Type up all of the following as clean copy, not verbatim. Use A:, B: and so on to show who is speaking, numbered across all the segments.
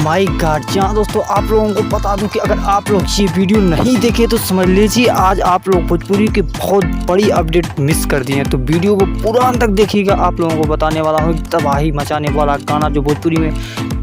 A: My God. जी हाँ दोस्तों, आप लोगों को बता दूं कि अगर आप लोग ये वीडियो नहीं देखे तो समझ लीजिए आज आप लोग भोजपुरी की बहुत बड़ी अपडेट मिस कर दिए हैं। तो वीडियो को पूरा अंत तक देखिएगा, आप लोगों को बताने वाला हूँ तबाही मचाने वाला गाना जो भोजपुरी में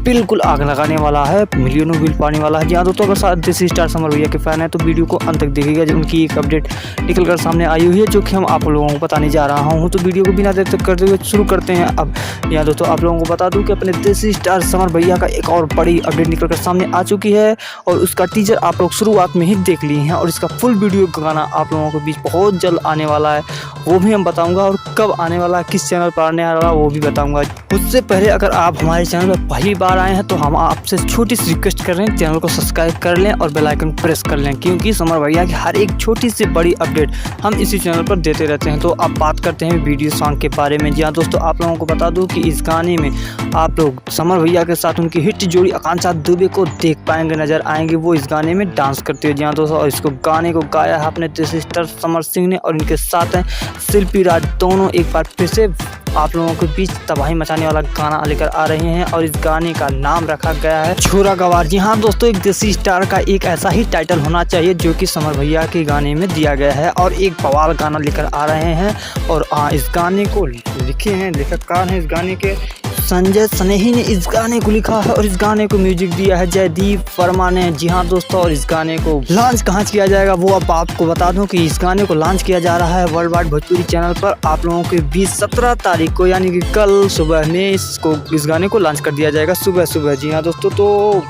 A: बिल्कुल आग लगाने वाला है, मिलियनों व्यूज पाने वाला है। जी हाँ दोस्तों, अगर साथ देसी स्टार समर भैया के फैन है तो वीडियो को अंत तक देखिएगा। जो उनकी एक अपडेट निकल कर सामने आई हुई है जो कि हम आप लोगों को बताने जा रहा हूँ। तो वीडियो को बिना देर तक करते हुए शुरू करते हैं। अब यहाँ दोस्तों आप लोगों को बता दूं कि अपने देसी स्टार समर भैया का एक और बड़ी अपडेट निकल कर सामने आ चुकी है और उसका टीजर आप लोग शुरुआत में ही देख लिए हैं और इसका फुल वीडियो का गाना आप लोगों के बीच बहुत जल्द आने वाला है, वो भी हम बताऊंगा। और कब आने वाला है, किस चैनल पर आने वाला है, वो भी बताऊंगा। उससे पहले अगर आप हमारे चैनल पर पहली बार आए हैं तो हम आपसे छोटी सी रिक्वेस्ट कर रहे हैं, चैनल को सब्सक्राइब कर लें और बेल आइकन प्रेस कर लें, क्योंकि समर भैया की हर एक छोटी सी बड़ी अपडेट हम इसी चैनल पर देते रहते हैं। तो अब बात करते हैं वीडियो सॉन्ग के बारे में। जी हाँ दोस्तों, आप लोगों को बता दूं कि इस गाने में आप लोग समर भैया के साथ उनकी हिट जोड़ी आकांक्षा दुबे को देख पाएंगे, नजर आएंगे वो इस गाने में डांस करते हुए। जी हाँ दोस्तों, और इसको गाने को गाया है अपने देसी स्टार समर सिंह ने और इनके साथ हैं शिल्पी राज। दोनों एक बार फिर से आप लोगों के बीच तबाही मचाने वाला गाना लेकर आ रहे हैं और इस गाने का नाम रखा गया है छोरा गवार। जी हाँ दोस्तों, एक देसी स्टार का एक ऐसा ही टाइटल होना चाहिए जो कि समर भैया के गाने में दिया गया है और एक बवाल गाना लेकर आ रहे हैं। और इस गाने को लिखे हैं, लेखककार हैं इस गाने के संजय स्नेही ने इस गाने को लिखा है और इस गाने को म्यूजिक दिया है जयदीप वर्मा ने। जी हाँ दोस्तों, और इस गाने को लॉन्च कहाँ किया जाएगा वो अब आपको बता दूं कि इस गाने को लॉन्च किया जा रहा है वर्ल्ड वाइड भोजपुरी चैनल पर आप लोगों के 17 तारीख को, यानी कि कल सुबह में इस गाने को लॉन्च कर दिया जाएगा सुबह सुबह। जी हाँ दोस्तों, तो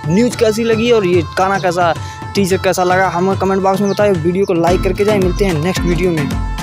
A: न्यूज़ कैसी लगी और ये गाना कैसा, टीजर कैसा लगा हमें कमेंट बॉक्स में बताएं। वीडियो को लाइक करके जाए। मिलते हैं नेक्स्ट वीडियो में।